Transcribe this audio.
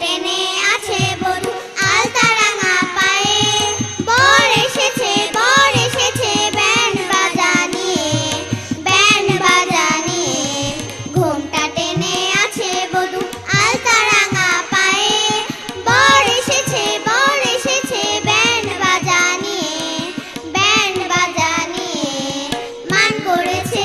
টেনে আছে বধূ আলতা রাঙা পায়ে। বর এসেছে ব্যান্ড বাজা নিয়ে, ব্যান্ড বাজা নিয়ে। ঘোমটা টেনে আছে বধূ আলতা রাঙা পায়ে। বর এসেছে ব্যান্ড বাজা নিয়ে, ব্যান্ড বাজা নিয়ে। মান করেছে